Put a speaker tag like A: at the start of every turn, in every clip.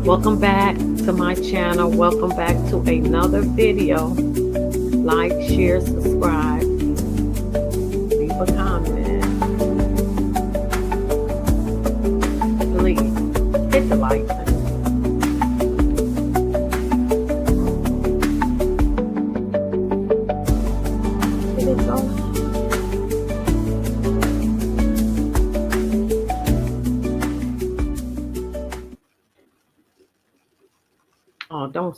A: Welcome back to my channel. Welcome back to another video. Like, share, subscribe, leave a comment. Please hit the like button. Hit it go. Oh, don't.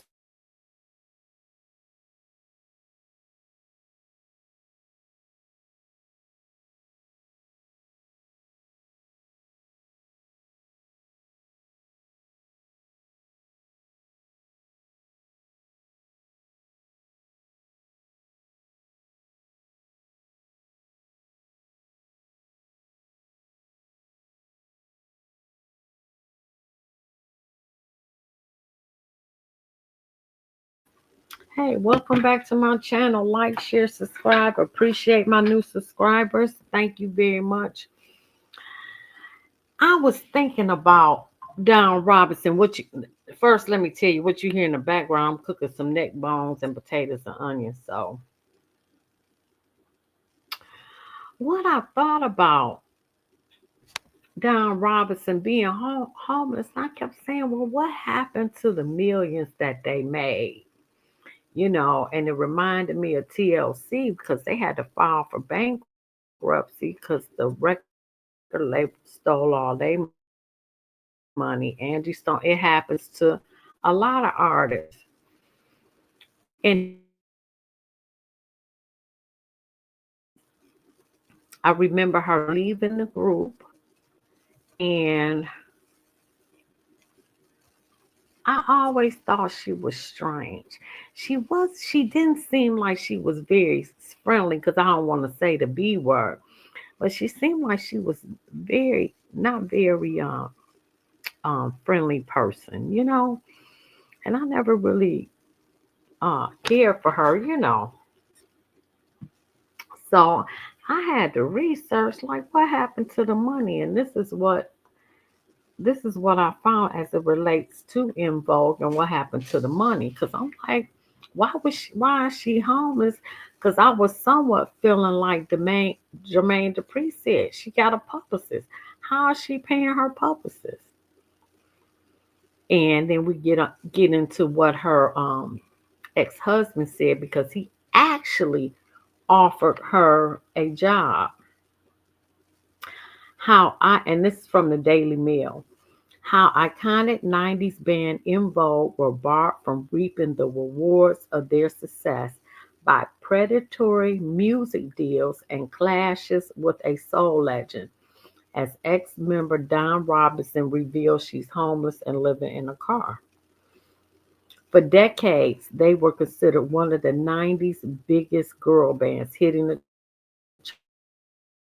A: Hey, welcome back to my channel. Like, share, subscribe. Appreciate my new subscribers. Thank you very much. I was thinking about Don Robinson. First, let me tell you what you hear in the background. I'm cooking some neck bones and potatoes and onions. So, what I thought about Don Robinson being homeless, I kept saying, well, what happened to the millions that they made? And it reminded me of TLC because they had to file for bankruptcy because the record label stole all their money. Angie Stone, it happens to a lot of artists. And I remember her leaving the group, and I always thought she was strange. She didn't seem like she was very friendly because I don't want to say the B word, but she seemed like she was very, not very friendly person. And I never really cared for her. So I had to research like what happened to the money, and this is what I found as it relates to In Vogue and what happened to the money. Because I'm like, why is she homeless? Because I was somewhat feeling like Jermaine Dupri said she got a publicist. How is she paying her publicist? And then we get into what her ex-husband said because he actually offered her a job. And this is from the Daily Mail. How iconic 90s band In Vogue were barred from reaping the rewards of their success by predatory music deals and clashes with a soul legend, as ex-member Don Robinson reveals she's homeless and living in a car. For decades, they were considered one of the 90s biggest girl bands, hitting the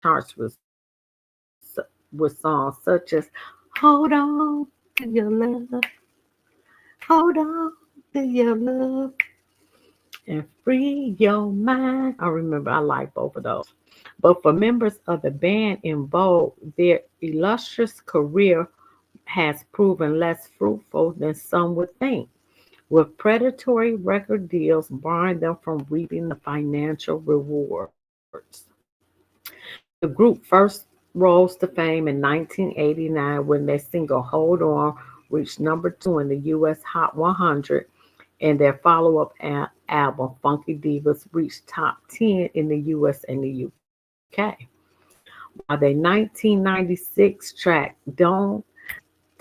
A: charts with songs such as Hold On to Your Love, Hold On to Your Love, and Free Your Mind. I remember I like both of those. But for members of the band In Vogue, their illustrious career has proven less fruitful than some would think, with predatory record deals barring them from reaping the financial rewards. The group first rose to fame in 1989 when their single Hold On reached number 2 in the US Hot 100, and their follow-up album Funky Divas reached top 10 in the US and the UK. While their 1996 track Don't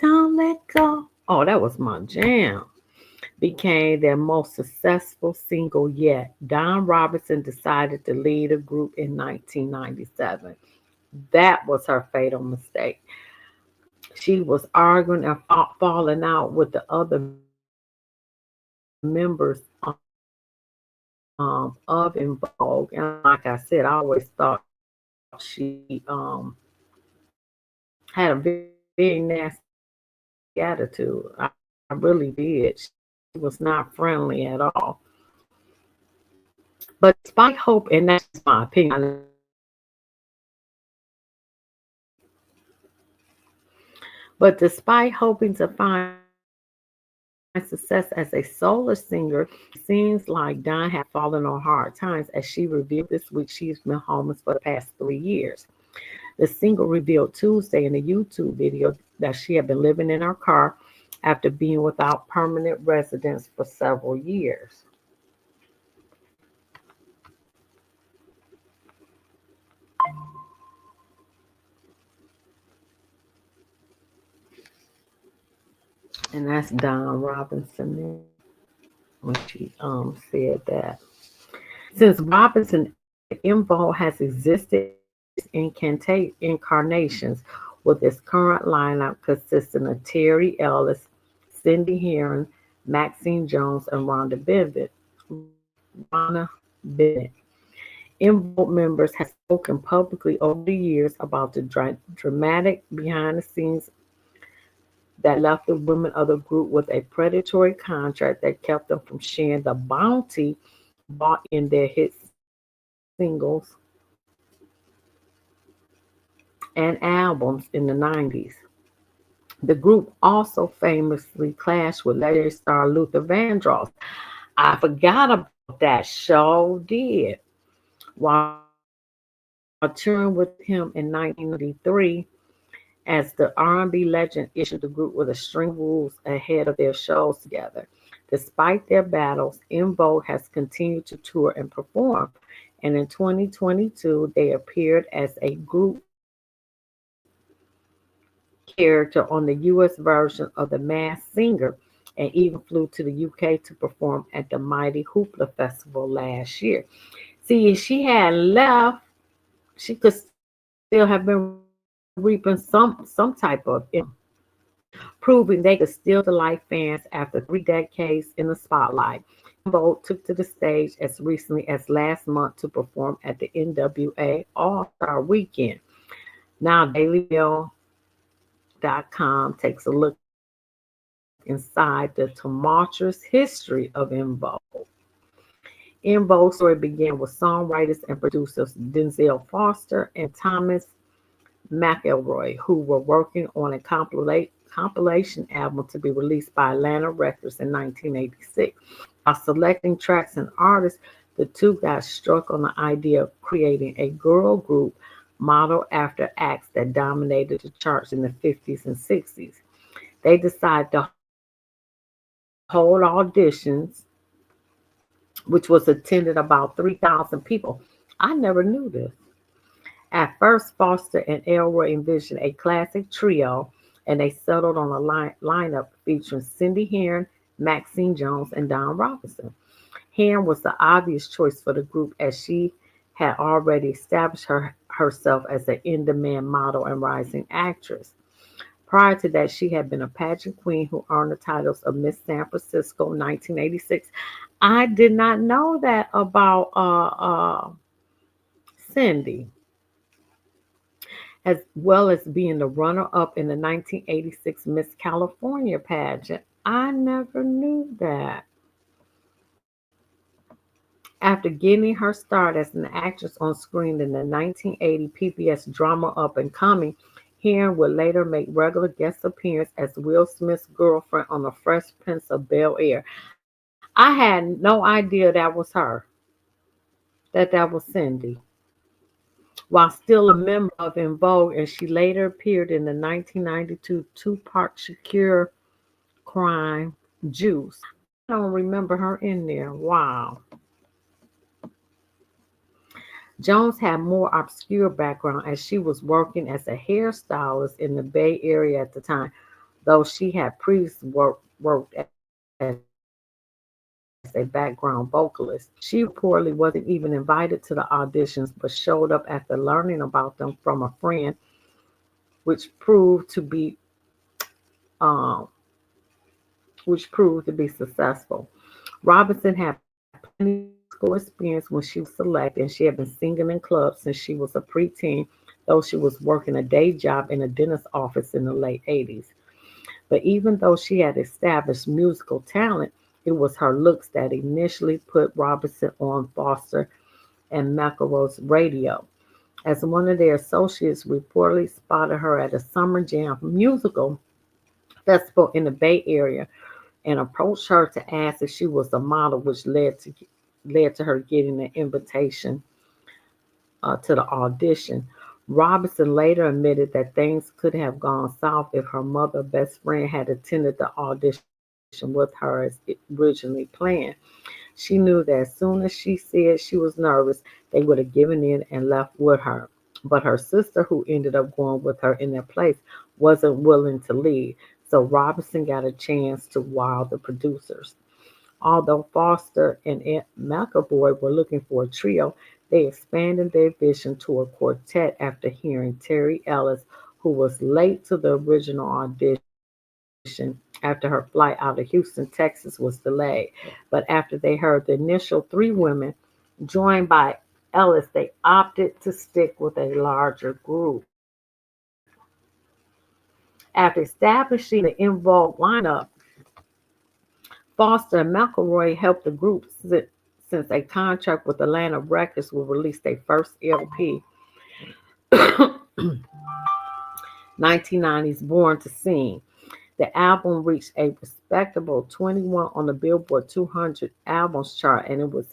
A: Let Go, oh, that was my jam, became their most successful single yet, Don Robinson decided to leave the group in 1997. That was her fatal mistake. She was arguing and falling out with the other members of In Vogue. And like I said, I always thought she had a very nasty attitude. I really did. She was not friendly at all. But despite hope, and that's my opinion, but despite hoping to find success as a solo singer, seems like Dawn had fallen on hard times as she revealed this week she's been homeless for the past 3 years. The single revealed Tuesday in a YouTube video that she had been living in her car after being without permanent residence for several years. And that's Don Robinson there when she said that. Since Robinson info has existed in incarnations, with its current lineup consisting of Terry Ellis, Cindy Heron, Maxine Jones, and Rhonda Bennett. Invoke members have spoken publicly over the years about the dramatic behind the scenes that left the women of the group with a predatory contract that kept them from sharing the bounty bought in their hit singles and albums in the 90s. The group also famously clashed with legendary star Luther Vandross. I forgot about that. Show did. While touring with him in 1993, as the R&B legend issued the group with a string of rules ahead of their shows together. Despite their battles, En Vogue has continued to tour and perform, and in 2022 they appeared as a group character on the US version of The Masked Singer and even flew to the UK to perform at the Mighty Hoopla Festival last year. See, if she had left, she could still have been reaping some type of income, proving they could still delight fans after 3 decades in the spotlight. En Vogue took to the stage as recently as last month to perform at the NWA All-Star Weekend. Now, DailyMail.com takes a look inside the tumultuous history of En Vogue. En Vogue's story began with songwriters and producers Denzel Foster and Thomas McElroy, who were working on a compilation album to be released by Atlantic Records in 1986. While selecting tracks and artists, the two got struck on the idea of creating a girl group modeled after acts that dominated the charts in the 50s and 60s. They decided to hold auditions, which was attended about 3,000 people. I never knew this. At first, Foster and Elroy envisioned a classic trio, and they settled on a lineup featuring Cindy Heron, Maxine Jones, and Don Robinson. Heron was the obvious choice for the group as she had already established herself as an in-demand model and rising actress. Prior to that, she had been a pageant queen who earned the titles of Miss San Francisco 1986. I did not know that about Cindy, as well as being the runner-up in the 1986 Miss California pageant. I never knew that. After getting her start as an actress on screen in the 1980 PBS drama Up and Coming, Heron would later make regular guest appearances as Will Smith's girlfriend on The Fresh Prince of Bel-Air. I had no idea that was her, that was Cindy. While still a member of En Vogue, and she later appeared in the 1992 two-part Shakira crime, Juice. I don't remember her in there. Wow. Jones had more obscure background as she was working as a hairstylist in the Bay Area at the time, though she had previously worked as a background vocalist. She reportedly wasn't even invited to the auditions, but showed up after learning about them from a friend, which proved to be um, which proved to be successful. Robinson had plenty of musical experience when she was selected, and she had been singing in clubs since she was a preteen, though she was working a day job in a dentist's office in the late 80s. But even though she had established musical talent, it was her looks that initially put Robinson on Foster and McElroy's radio. As one of their associates reportedly spotted her at a Summer Jam musical festival in the Bay Area, and approached her to ask if she was a model, which led to her getting an invitation to the audition. Robinson later admitted that things could have gone south if her mother best friend had attended the audition with her as it originally planned. She knew that as soon as she said she was nervous, they would have given in and left with her. But her sister, who ended up going with her in their place, wasn't willing to leave. So Robinson got a chance to wow the producers. Although Foster and McAvoy were looking for a trio, they expanded their vision to a quartet after hearing Terry Ellis, who was late to the original audition after her flight out of Houston, Texas, was delayed. But after they heard the initial three women joined by Ellis, they opted to stick with a larger group. After establishing the In Vogue lineup, Foster and McElroy helped the group since a contract with Atlantic Records will release their first LP, 1990's Born to Sing. The album reached a respectable 21 on the Billboard 200 albums chart, and it was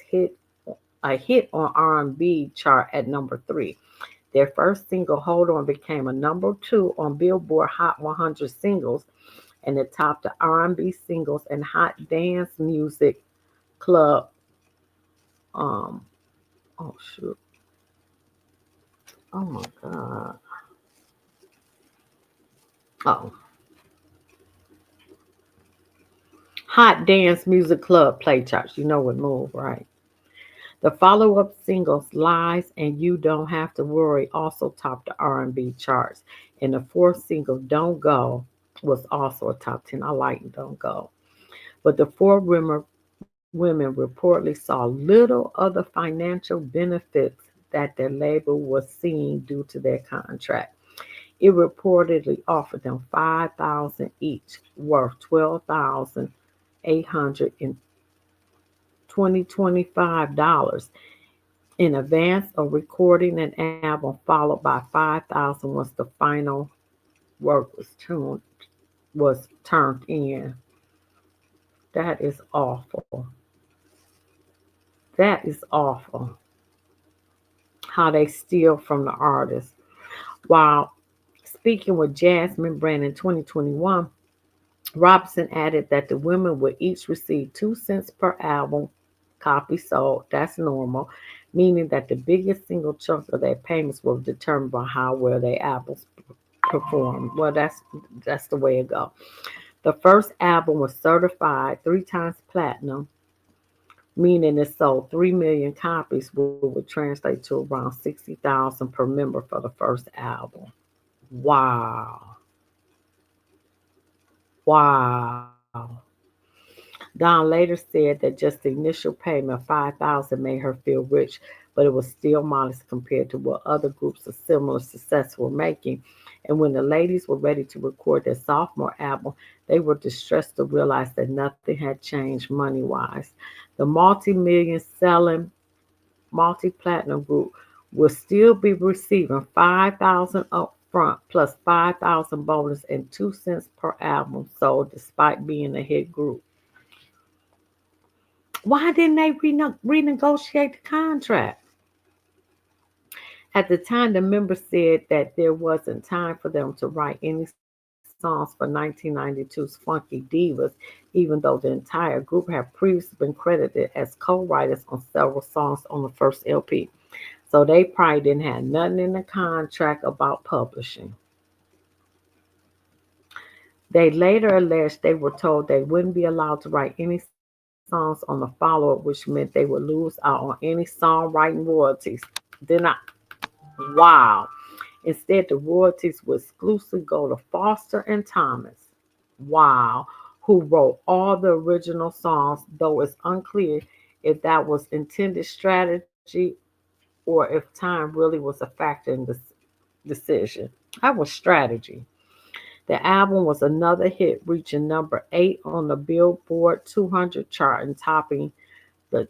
A: a hit on R&B chart at number 3. Their first single, Hold On, became a number 2 on Billboard Hot 100 singles, and it topped the R&B singles and Hot Dance Music Club. Um, oh shoot, oh my God, oh, Hot Dance Music Club play charts. You know what move, right? The follow-up singles "Lies" and "You Don't Have to Worry" also topped the R&B charts, and the fourth single "Don't Go" was also a top 10. I like "Don't Go," but the four women reportedly saw little other financial benefits that their label was seeing due to their contract. It reportedly offered them 5,000 each, worth 12,800 in 2025 in advance of recording an album, followed by 5,000 once the final work was turned in. That is awful. That is awful. How they steal from the artist. While speaking with Jasmine Brand in 2021, Robinson added that the women would each receive 2 cents per album copy sold. That's normal, meaning that the biggest single chunk of their payments were determined by how well their albums performed. Well, that's the way it goes. The first album was certified 3 times platinum, meaning it sold 3 million copies, which would translate to around 60,000 per member for the first album. Wow, wow. Dawn later said that just the initial payment of 5,000 made her feel rich, but it was still modest compared to what other groups of similar success were making. And when the ladies were ready to record their sophomore album, they were distressed to realize that nothing had changed money wise. The multi-million selling multi-platinum group will still be receiving 5,000 upfront plus 5,000 bonus and 2 cents per album sold despite being a hit group. Why didn't they renegotiate the contract? At the time, the members said that there wasn't time for them to write any songs for 1992's Funky Divas, even though the entire group had previously been credited as co-writers on several songs on the first LP. So they probably didn't have nothing in the contract about publishing. They later alleged they were told they wouldn't be allowed to write any songs on the follow-up, which meant they would lose out on any songwriting royalties. Then I, wow. Instead, the royalties would exclusively go to Foster and Thomas. Wow. Who wrote all the original songs, though it's unclear if that was intended strategy or if time really was a factor in this decision. That was strategy. The album was another hit, reaching number 8 on the Billboard 200 chart and topping the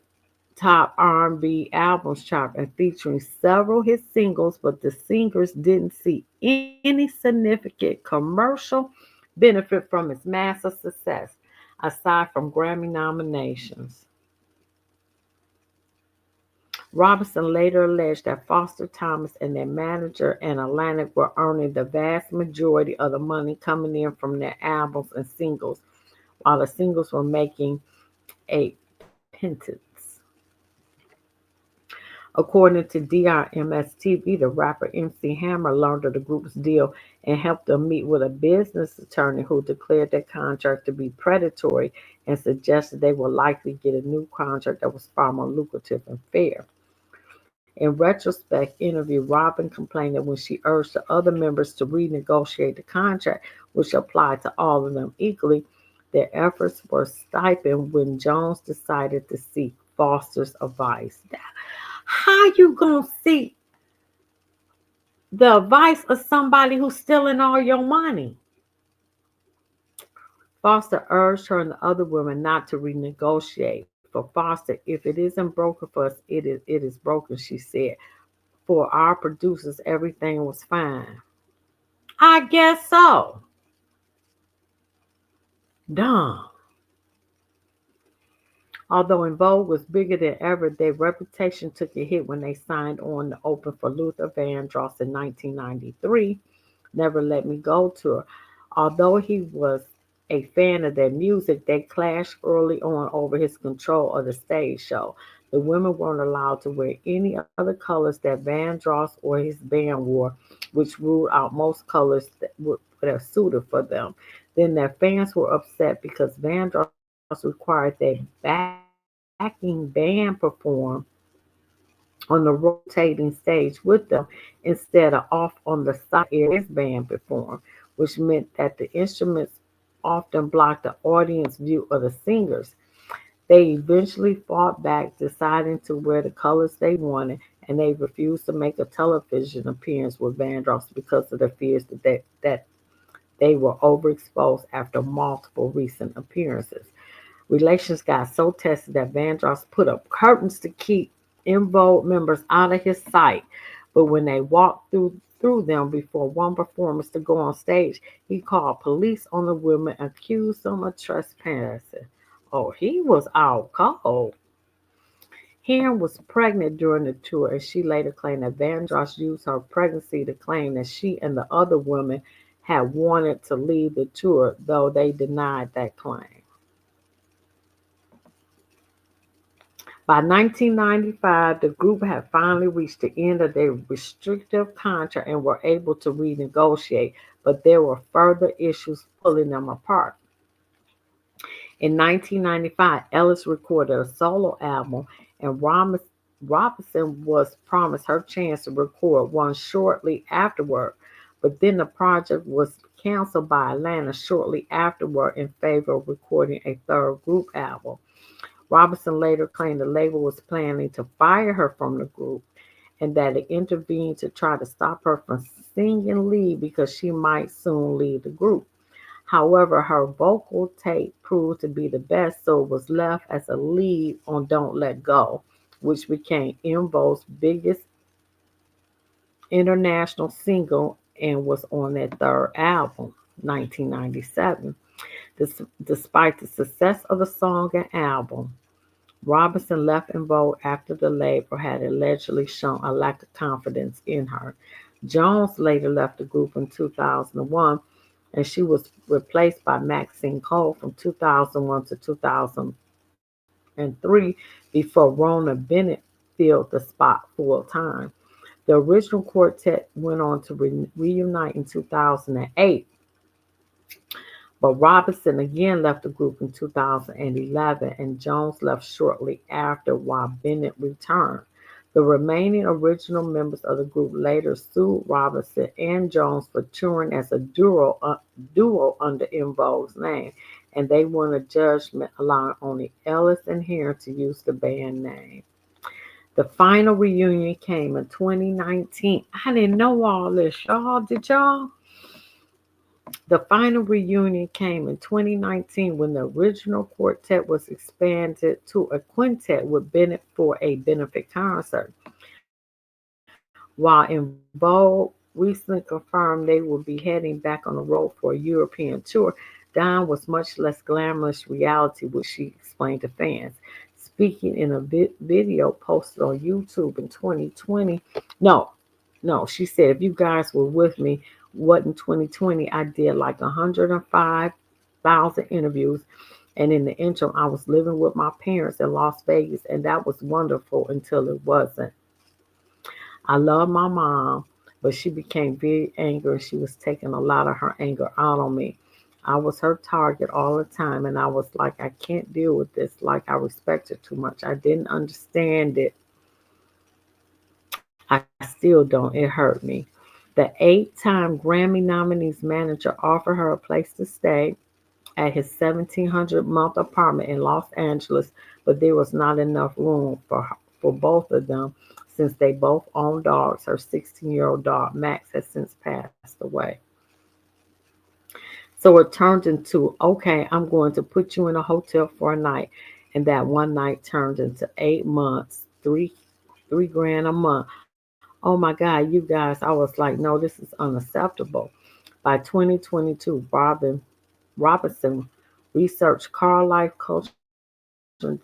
A: top R&B albums chart and featuring several hit singles, but the singers didn't see any significant commercial benefit from its massive success. aside from Grammy nominations. Robinson later alleged that Foster Thomas and their manager and Atlantic were earning the vast majority of the money coming in from their albums and singles, while the singles were making a pittance. According to DRMS TV, the rapper MC Hammer learned of the group's deal and helped them meet with a business attorney who declared their contract to be predatory and suggested they would likely get a new contract that was far more lucrative and fair. In retrospect interview, Robin complained that when she urged the other members to renegotiate the contract, which applied to all of them equally, their efforts were stifled when Jones decided to seek Foster's advice. How you gonna seek the advice of somebody who's stealing all your money? Foster urged her and the other women not to renegotiate. For Foster, if it isn't broken for us, it is broken, she said. For our producers, everything was fine. I guess so. Dumb. Although In Vogue was bigger than ever, their reputation took a hit when they signed on to open for Luther Vandross in 1993. Never Let Me Go tour. Although he was a fan of their music, they clashed early on over his control of the stage show. The women weren't allowed to wear any other colors that Vandross or his band wore, which ruled out most colors that are suited for them. Then their fans were upset because Vandross required their backing band perform on the rotating stage with them instead of off on the side where his band performed, which meant that the instruments often blocked the audience view of the singers. They eventually fought back, deciding to wear the colors they wanted, and they refused to make a television appearance with Vandross because of the fears that they were overexposed after multiple recent appearances. Relations got so tested that Vandross put up curtains to keep In Vogue members out of his sight. But when they walked through them before one performance to go on stage, he called police on the women and accused them of trespassing. Oh, he was out cold. Heron was pregnant during the tour, and she later claimed that Vandross used her pregnancy to claim that she and the other women had wanted to leave the tour, though they denied that claim. By 1995, the group had finally reached the end of their restrictive contract and were able to renegotiate, but there were further issues pulling them apart. In 1995, Ellis recorded a solo album, and Robinson was promised her chance to record one shortly afterward, but then the project was canceled by Atlanta shortly afterward in favor of recording a third group album. Robinson later claimed the label was planning to fire her from the group and that it intervened to try to stop her from singing lead because she might soon leave the group. However, her vocal tape proved to be the best, so it was left as a lead on Don't Let Go, which became En Vogue's biggest international single and was on their third album, 1997. Despite the success of the song and album, Robinson left En Vogue after the label had allegedly shown a lack of confidence in her. Jones later left the group in 2001, and she was replaced by Maxine Cole from 2001 to 2003 before Rona Bennett filled the spot full time. The original quartet went on to reunite in 2008, but Robinson again left the group in 2011, and Jones left shortly after while Bennett returned. The remaining original members of the group later sued Robinson and Jones for touring as a duo under En Vogue's name, and they won a judgment allowing only Ellis and Heron to use the band name. The final reunion came in 2019. I didn't know all this, y'all. Did y'all? The final reunion came in 2019 when the original quartet was expanded to a quintet with Bennett for a benefit concert. While En Vogue recently confirmed they will be heading back on the road for a European tour, Dying was much less glamorous reality, which she explained to fans. Speaking in a video posted on YouTube in 2020, no, no, she said, if you guys were with me, what in 2020, I did like 105,000 interviews. And in the interim, I was living with my parents in Las Vegas, and that was wonderful until it wasn't. I love my mom, but she became very angry. She was taking a lot of her anger out on me. I was her target all the time, and I was like, I can't deal with this. Like, I respect her too much. I didn't understand it. I still don't. It hurt me. The 8-time Grammy nominee's manager offered her a place to stay at his 1,700-month apartment in Los Angeles, but there was not enough room for both of them since they both own dogs. Her 16-year-old dog, Max, has since passed away. So it turned into, okay, I'm going to put you in a hotel for a night. And that one night turned into 8 months, three grand a month. Oh my God, you guys, I was like, no, this is unacceptable. By 2022, Robinson researched car life culture and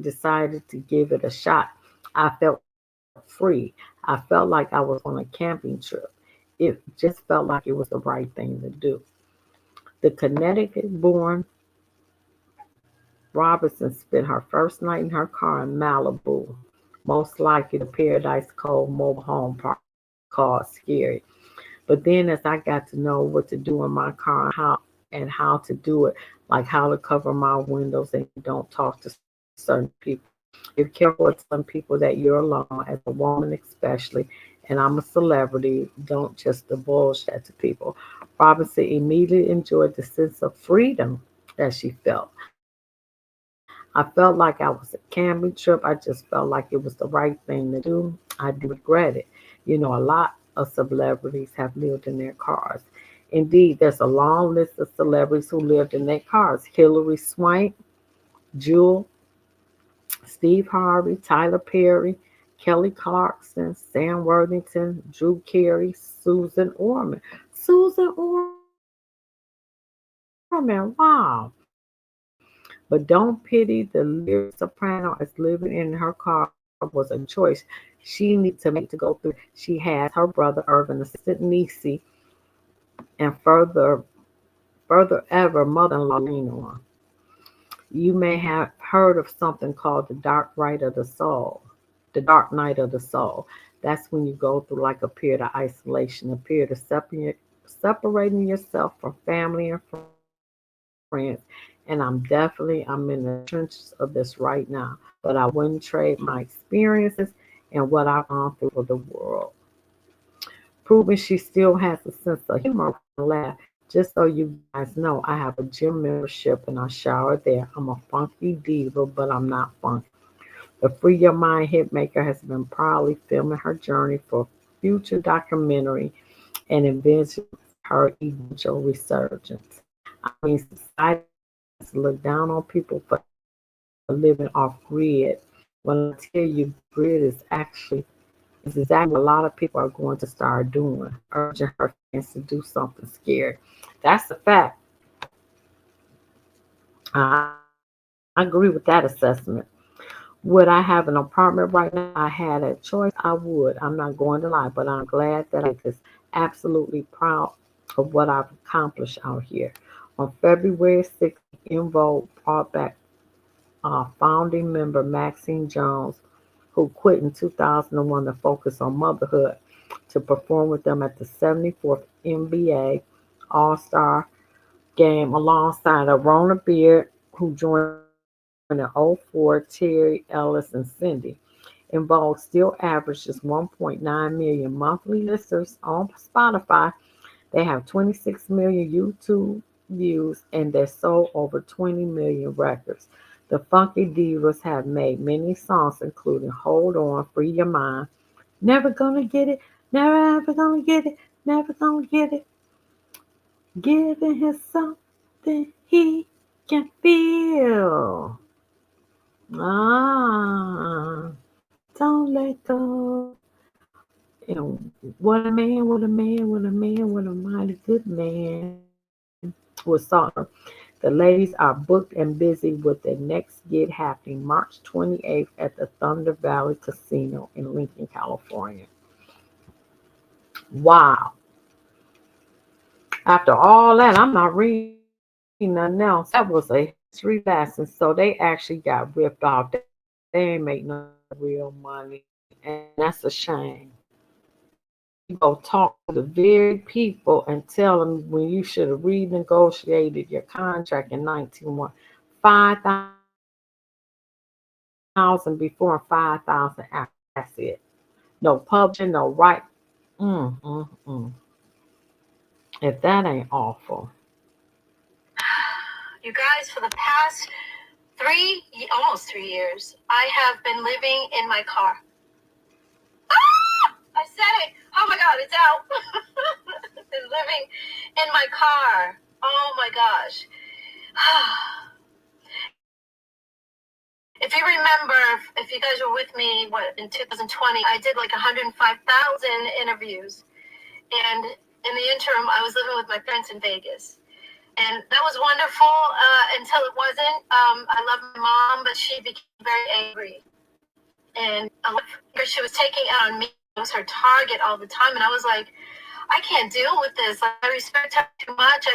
A: decided to give it a shot. I felt free. I felt like I was on a camping trip. It just felt like it was the right thing to do. The Connecticut born Robinson spent her first night in her car in Malibu, most likely the Paradise Cove mobile home park called Scary. But then as I got to know what to do in my car and how to do it, like how to cover my windows and don't talk to certain people. You're careful with telling people that you're alone, as a woman especially, and I'm a celebrity. Don't just divulge that to people. Robinson immediately enjoyed the sense of freedom that she felt. I felt like I was a camping trip. I just felt like it was the right thing to do. I didn't regret it. A lot of celebrities have lived in their cars. Indeed, there's a long list of celebrities who lived in their cars. Hillary Swank, Jewel, Steve Harvey, Tyler Perry, Kelly Clarkson, Sam Worthington, Drew Carey, Susan Orman. Susan Orman, wow. But don't pity the lyric soprano, as living in her car was a choice she needed to make to go through. She has her brother Irvin, assistant Niecy, and further ever mother-in-law to lean on. You may have heard of something called the dark night of the soul. That's when you go through like a period of isolation, a period of separating yourself from family and friends. And I'm in the trenches of this right now. But I wouldn't trade my experiences and what I've gone through for the world. Proving she still has a sense of humor when I laugh. Just so you guys know, I have a gym membership and I shower there. I'm a funky diva, but I'm not funky. The Free Your Mind hitmaker has been proudly filming her journey for future documentary and envisions her eventual resurgence. I mean, society tends to look down on people for living off grid. When I tell you grid is exactly what a lot of people are going to start doing, urging her fans to do something scary. That's a fact. I agree with that assessment. Would I have an apartment right now if I had a choice? I would. I'm not going to lie, but I'm glad that I did this. Absolutely proud of what I've accomplished out here. On February 16th, In Vogue brought back founding member Maxine Jones, who quit in 2001 to focus on motherhood, to perform with them at the 74th NBA All-Star game alongside Rona Beard, who joined in '04, Terry, Ellis, and Cindy. In Vogue still averages 1.9 million monthly listeners on Spotify. They have 26 million YouTube views and they sold over 20 million records. The Funky Divas have made many songs, including Hold On, Free Your Mind, Never Gonna Get It, Never Ever Gonna Get It, Never Gonna Get It, Giving Him Something He Can Feel. Ah, don't let go. And what a man, what a man, what a man, what a mighty good man. with song. The ladies are booked and busy with their next gig happening March 28th at the Thunder Valley Casino in Lincoln, California. Wow. After all that, I'm not reading nothing else. That was a history lesson. So they actually got ripped off. They ain't make no real money. And that's a shame. You go talk to the very people and tell them when you should have renegotiated your contract in 1991. 5,000 before and 5,000 after. That's it. No publishing, no right. If that ain't awful.
B: You guys, for the past almost 3 years, I have been living in my car. I said it. Oh my God, it's out. Been living in my car. Oh my gosh. If you remember, if you guys were with me, in 2020, I did like 105,000 interviews. And in the interim, I was living with my parents in Vegas. And that was wonderful until it wasn't. I love my mom, but she became very angry. And she was taking it on me. It was her target all the time. And I was like, I can't deal with this. I respect her too much.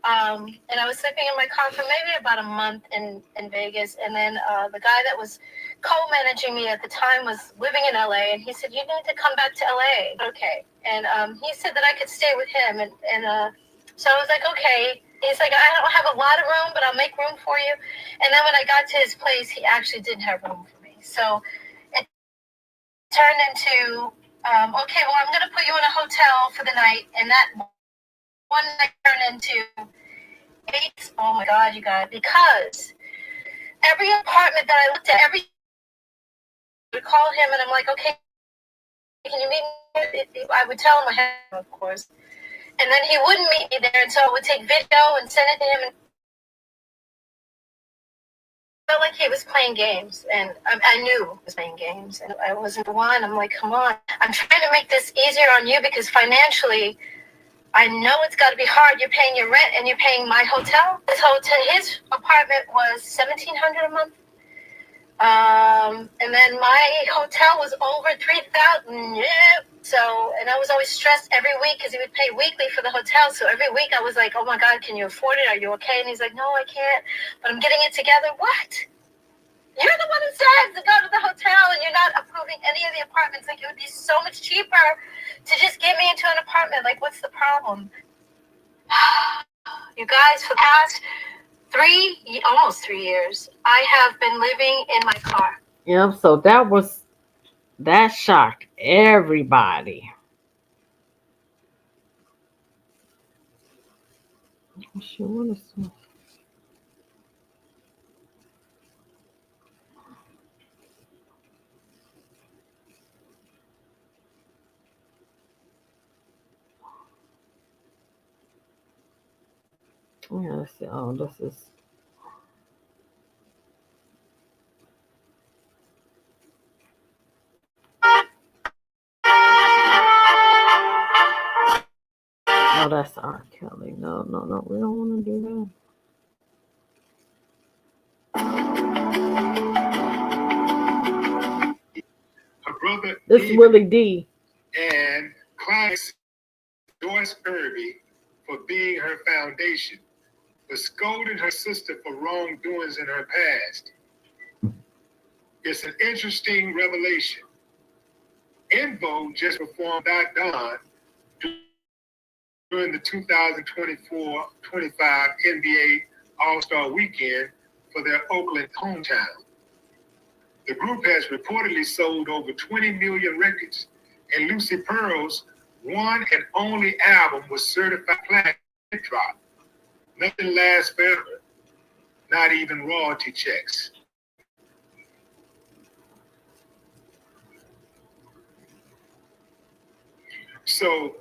B: And I was sleeping in my car for maybe about a month in Vegas. And then the guy that was co-managing me at the time was living in LA. And he said, you need to come back to LA. Okay. And he said that I could stay with him. And so I was like, okay. He's like, I don't have a lot of room, but I'll make room for you. And then when I got to his place, he actually didn't have room for me. So it turned into, okay, well, I'm going to put you in a hotel for the night. And that one night turned into 8. Oh my God, you guys. Because every apartment that I looked at, I would call him and I'm like, okay, can you meet me? I would tell him I had, of course. And then he wouldn't meet me there, and so I would take video and send it to him. And I felt like he was playing games, and I knew he was playing games, and I wasn't the one. I'm like, come on. I'm trying to make this easier on you because financially, I know it's got to be hard. You're paying your rent, and you're paying my hotel. His apartment was $1,700 a month. And then my hotel was over $3,000. Yeah. So, and I was always stressed every week because he would pay weekly for the hotel. So every week I was like, oh my God, can you afford it? Are you okay? And he's like, no, I can't, but I'm getting it together. What? You're the one who said to go to the hotel and you're not approving any of the apartments. Like, it would be so much cheaper to just get me into an apartment. Like, what's the problem? You guys, for the past almost 3 years, I have been living in my car.
A: Yep, so that shocked everybody. She wanna see. Yeah, let's see. Oh, this is. Oh, that's R. Kelly. No, no, no. We don't want to do
B: Her brother,
A: that. This Willie D.
B: And clients Joyce Irby for being her foundation, but scolded her sister for wrongdoings in her past. It's an interesting revelation. In Vogue just performed that Dawn during the 2024-25 NBA All-Star Weekend for their Oakland hometown. The group has reportedly sold over 20 million records, and Lucy Pearl's one and only album was certified platinum. Drop. Nothing lasts forever, not even royalty checks. So,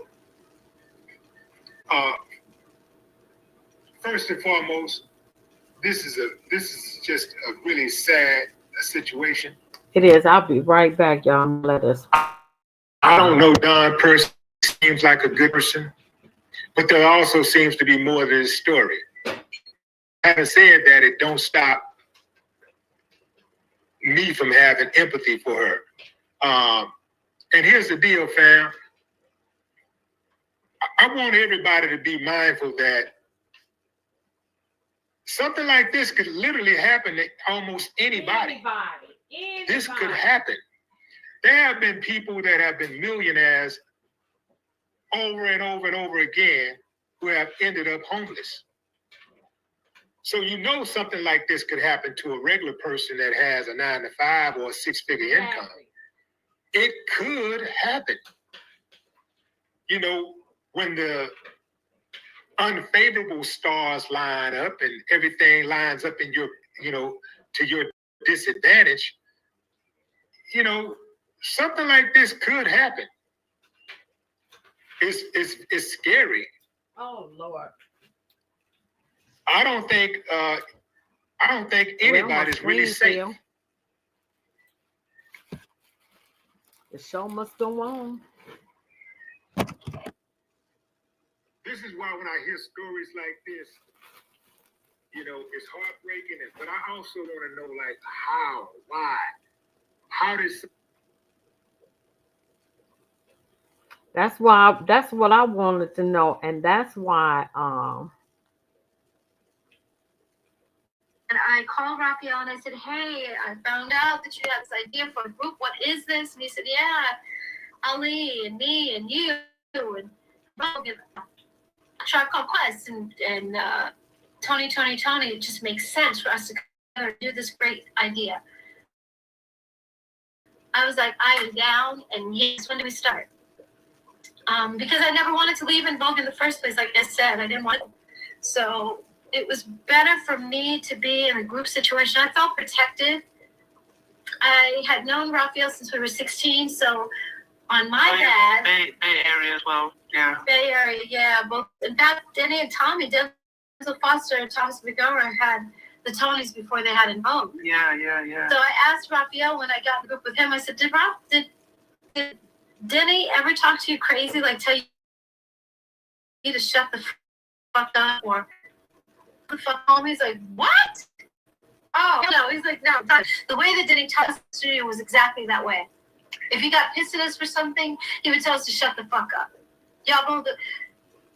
B: first and foremost, this is just a really sad situation.
A: It is. I'll be right back, y'all. Let us.
B: I don't know Don personally. Seems like a good person, But there also seems to be more to this story. Having said that, it don't stop me from having empathy for her. And here's the deal, fam. I want everybody to be mindful that something like this could literally happen to almost anybody. This could happen. There have been people that have been millionaires over and over and over again who have ended up homeless. So you know something like this could happen to a regular person that has a 9-to-5 or a 6-figure income. It could happen. You know, when the unfavorable stars line up and everything lines up in your, to your disadvantage, something like this could happen. It's scary.
A: Oh Lord.
B: I don't think anybody's really safe.
A: The show must go on.
B: This is why when I hear stories like this, it's heartbreaking. But I also want to know, like, how, why, how does.
A: That's why. That's what I wanted to know, and that's why.
B: And I called Raphael and I said, "Hey, I found out that you have this idea for a group. What is this?" And he said, "Yeah, Ali and me and you and Vogue and Tribe Called Quest and Tony. It just makes sense for us to do this great idea." I was like, "I am down, and yes, when do we start?" Because I never wanted to leave in Vogue in the first place. Like I said, I didn't want to. So it was better for me to be in a group situation. I felt protected. I had known Raphael since we were 16, so on my dad.
C: Bay Area as well, yeah.
B: Bay Area, yeah. Both. In fact, Denny and Tommy, Denzel Foster and Thomas Vogeue had the Tonys before they had in Vogue.
C: Yeah.
B: So I asked Raphael when I got in the group with him, I said, did Denny ever talk to you crazy, like tell you to shut the fuck up or the fuck home? He's like, what? Oh, no. He's like, no. The way that Denny talks to you was exactly that way. If he got pissed at us for something, he would tell us to shut the fuck up. Y'all both.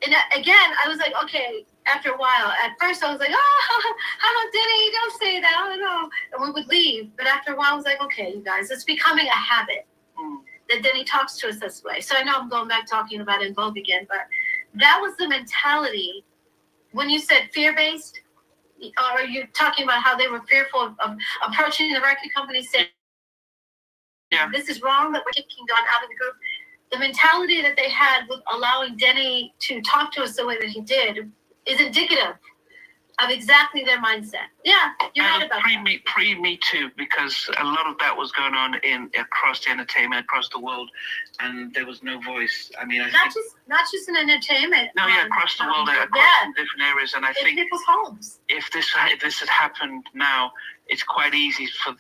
B: And again, I was like, okay, after a while. At first, I was like, oh, Denny, don't say that. Oh, no. And we would leave. But after a while, I was like, okay, you guys, it's becoming a habit that Denny talks to us this way. So I know I'm going back talking about it in Vogue again, but that was the mentality. When you said fear-based, or are you talking about how they were fearful of approaching the record company saying, this is wrong, that we're kicking Don out of the group? The mentality that they had with allowing Denny to talk to us the way that he did is indicative of exactly their mindset. Yeah, you're right about that.
C: Pre-Me Too, because a lot of that was going on across the entertainment, across the world, and there was no voice. I mean,
B: not just in entertainment.
C: No, across the world, across different areas, and I think
B: people's homes.
C: If this had happened now, it's quite easy for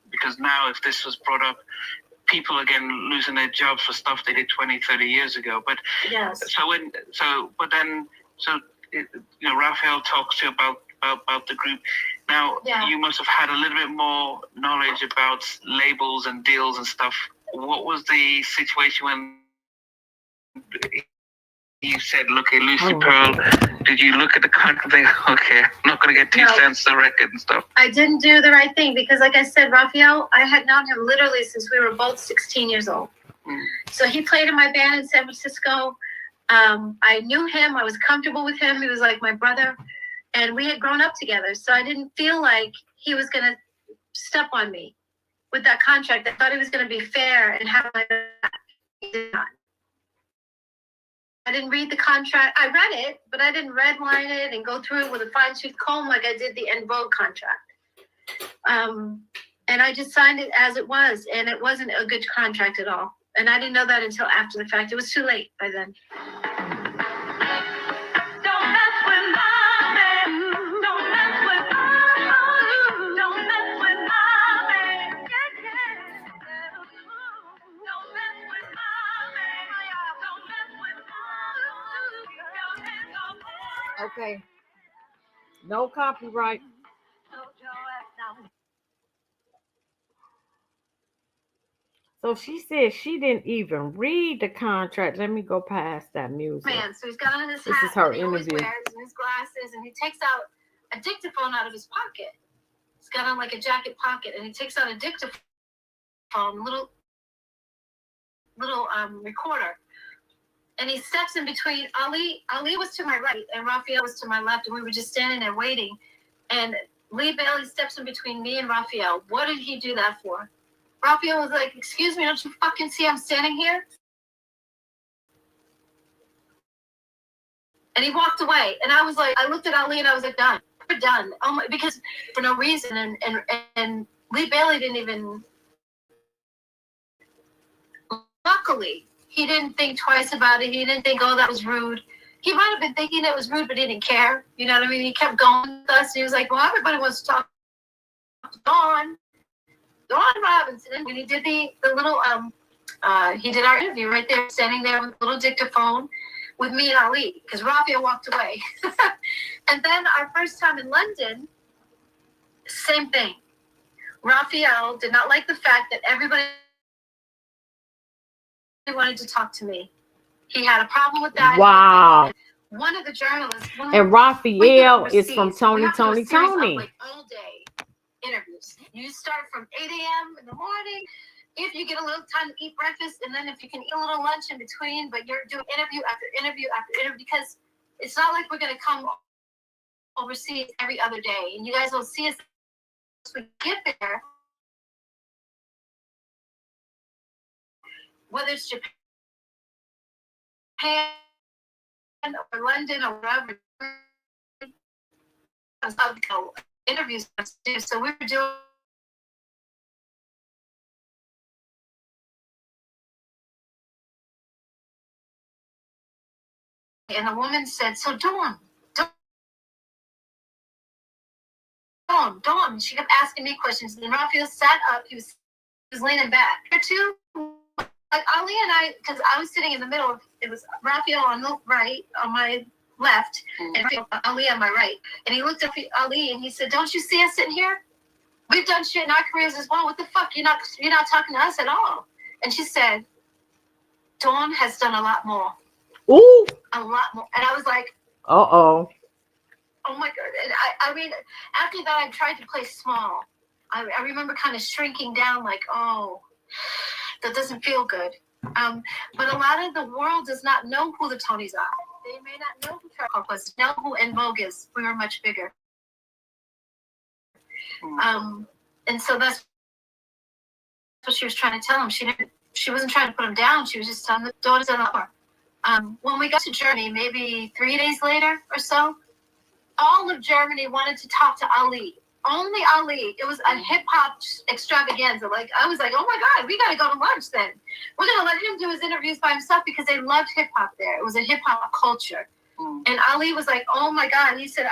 C: because now if this was brought up, people again losing their jobs for stuff they did 20, 30 years ago. But
B: yes.
C: Raphael talks to you about the group. Now, you must have had a little bit more knowledge about labels and deals and stuff. What was the situation when you said, look at Lucy Pearl? Did you look at the contract and think, okay, I'm not going to get 2 cents a record and stuff?
B: I didn't do the right thing because, like I said, Raphael, I had known him literally since we were both 16 years old. So he played in my band in San Francisco. I knew him. I was comfortable with him. He was like my brother. And we had grown up together. So I didn't feel like he was going to step on me with that contract. I thought he was going to be fair and have my back. He did not. I didn't read the contract. I read it, but I didn't redline it and go through it with a fine-tooth comb like I did the En Vogue contract. And I just signed it as it was. And it wasn't a good contract at all. And I didn't know that until after the fact. It was too late by then.
A: Okay. No copyright. So she said she didn't even read the contract. Let me go past that music.
B: Man, so he's got on his
A: This
B: hat
A: is her
B: that he always
A: interview.
B: wears and his glasses, and he takes out a dictaphone out of his pocket. He's got on like a jacket pocket, and he takes out a dictaphone, little recorder, and he steps in between Ali. Ali was to my right, and Raphael was to my left, and we were just standing there waiting. And Lee Bailey steps in between me and Raphael. What did he do that for? Raphael was like, "Excuse me, don't you fucking see I'm standing here?" And he walked away. And I was like, I looked at Ali and I was like, done. We're done. Oh my, because for no reason. And Lee Bailey didn't even, luckily, he didn't think twice about it. He didn't think, oh, that was rude. He might have been thinking it was rude, but he didn't care. You know what I mean? He kept going with us. And he was like, well, everybody wants to talk to Dawn Robinson. And he did the little, he did our interview right there, standing there with a little dictaphone with me and Ali, because Raphael walked away. And then our first time in London, same thing. Raphael did not like the fact that everybody wanted to talk to me. He had a problem with that.
A: Wow.
B: One of the journalists.
A: And Raphael is from Tony.
B: Like all day interviews. You start from 8 a.m. in the morning. If you get a little time to eat breakfast, and then if you can eat a little lunch in between, but you're doing interview after interview after interview, because it's not like we're going to come overseas every other day, and you guys will see us when we get there, whether it's Japan or London or wherever, interviews to do. So we were doing. And the woman said, so Dawn. She kept asking me questions. And Raphael sat up. He was leaning back. Her too, like Ali and I, because I was sitting in the middle. It was Raphael on the right, on my left, and Ali on my right. And he looked at Ali and he said, don't you see us sitting here? We've done shit in our careers as well. What the fuck? You're not talking to us at all. And she said, Dawn has done a lot more.
A: Ooh.
B: A lot more. And I was like,
A: oh
B: my God. And I mean, after that, I tried to play small. I remember kind of shrinking down like, oh, that doesn't feel good. But a lot of the world does not know who the Tonys are. They may not know who Trap was, know who in Vogue is. We were much bigger. And so that's what she was trying to tell him. She wasn't trying to put him down. She was just telling the daughters an hour. When we got to Germany, maybe 3 days later or so, all of Germany wanted to talk to Ali. Only Ali. It was a hip hop extravaganza. Like I was like, oh my God, we gotta go to lunch then. We're gonna let him do his interviews by himself because they loved hip hop there. It was a hip hop culture. And Ali was like, oh my God. And he said,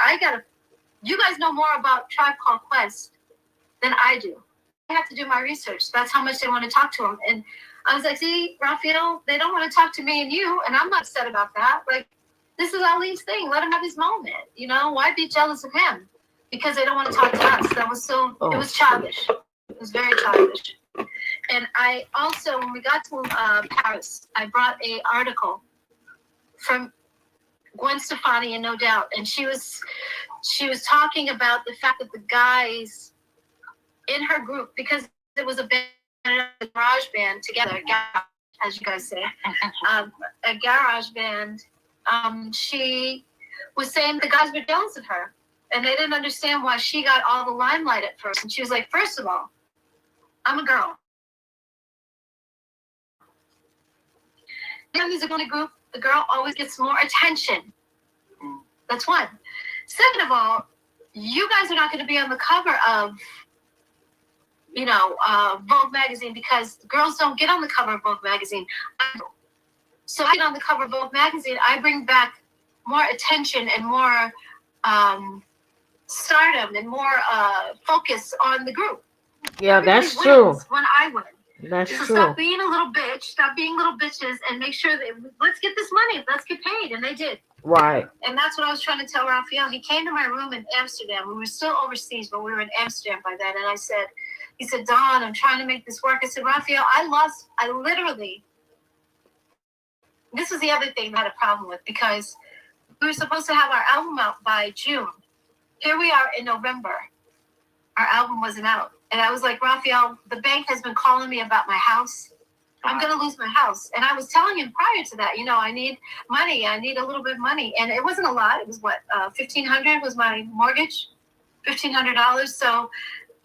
B: you guys know more about Tribe Called Quest than I do. I have to do my research. That's how much they want to talk to him. And I was like, see, Raphael, they don't want to talk to me and you, and I'm not upset about that. Like, this is Ali's thing. Let him have his moment. You know, why be jealous of him? Because they don't want to talk to us. That was it was childish. It was very childish. And I also, when we got to Paris, I brought an article from Gwen Stefani and No Doubt, and she was talking about the fact that the guys in her group, because it was a band, a garage band together, as you guys say, a garage band. She was saying the guys were jealous of her, and they didn't understand why she got all the limelight at first. And she was like, first of all, I'm a girl. In a musical group, the girl always gets more attention. That's one. Second of all, you guys are not going to be on the cover of, Vogue magazine, because girls don't get on the cover of Vogue magazine. So I get on the cover of Vogue magazine, I bring back more attention and more stardom and more focus on the group.
A: yeah,
B: Everybody
A: that's true.
B: When I win.
A: That's
B: So
A: true.
B: stop being a little bitch. Stop being little bitches, and make sure that let's get this money. Let's get paid, and they did.
A: Right.
B: And that's what I was trying to tell Raphael. He came to my room in Amsterdam. We were still overseas, but we were in Amsterdam by then. And he said, Dawn, I'm trying to make this work. I said, Raphael, I literally, this was the other thing that I had a problem with, because we were supposed to have our album out by June. Here we are in November. Our album wasn't out. And I was like, Raphael, the bank has been calling me about my house. I'm going to lose my house. And I was telling him prior to that, I need money. I need a little bit of money. And it wasn't a lot. It was what, $1,500 was my mortgage, $1,500. So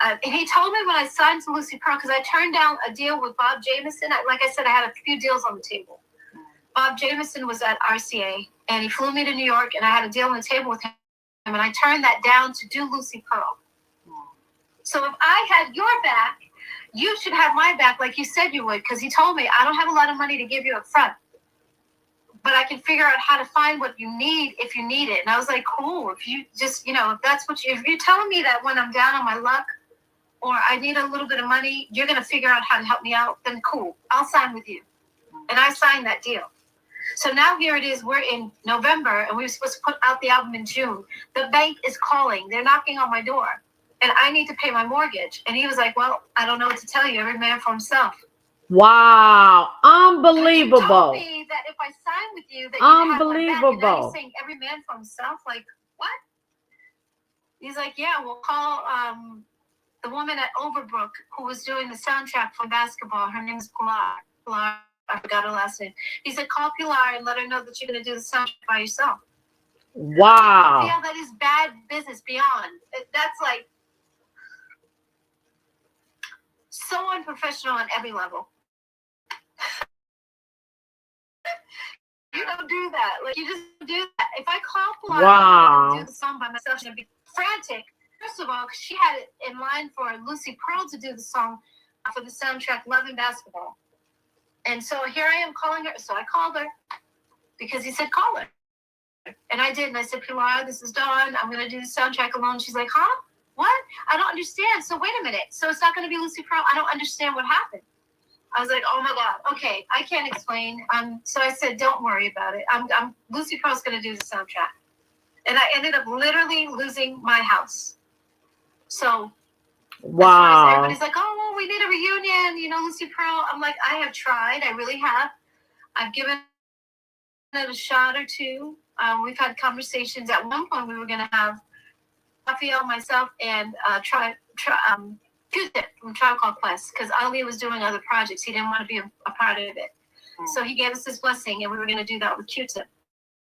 B: and he told me when I signed to Lucy Pearl, because I turned down a deal with Bob Jameson. Like I said, I had a few deals on the table. Bob Jameson was at RCA, and he flew me to New York, and I had a deal on the table with him, and I turned that down to do Lucy Pearl. So if I had your back, you should have my back like you said you would, because he told me, I don't have a lot of money to give you up front, but I can figure out how to find what you need if you need it. And I was like, cool. If you just, if that's what if you're telling me that when I'm down on my luck or I need a little bit of money, you're going to figure out how to help me out, then cool. I'll sign with you. And I signed that deal. So now here it is. We're in November, and we were supposed to put out the album in June. The bank is calling. They're knocking on my door. And I need to pay my mortgage. And he was like, well, I don't know what to tell you. Every man for himself.
A: Wow. Unbelievable.
B: You told me that if I sign with you, that you have my back. And now you're saying every man for himself? Like, what? He's like, yeah, we'll call the woman at Overbrook who was doing the soundtrack for basketball. Her name is Pilar. I forgot her last name. He said, call Pilar and let her know that you're going to do the soundtrack by yourself.
A: Wow.
B: I feel that is bad business beyond. That's like so unprofessional on every level. You don't do that. Like, you just do that. If I call Pilar and do the song by myself, she'd be frantic. First of all, because she had it in line for Lucy Pearl to do the song for the soundtrack Love and Basketball. And so here I am calling her. So I called her because he said, call her. And I did. And I said, Pilar, this is Dawn. I'm going to do the soundtrack alone. She's like, huh? What? I don't understand. So wait a minute. So it's not going to be Lucy Pearl? I don't understand what happened. I was like, oh my God. Okay. I can't explain. So I said, don't worry about it. Lucy Pearl's going to do the soundtrack. And I ended up literally losing my house. So
A: wow.
B: Everybody's like, oh, well, we need a reunion, Lucy Pearl. I'm like, I have tried. I really have. I've given it a shot or two. We've had conversations. At one point, we were going to have Raphael, myself, and Q-Tip from Tribe Called Quest, because Ali was doing other projects. He didn't want to be a part of it. So he gave us his blessing, and we were going to do that with Q-Tip.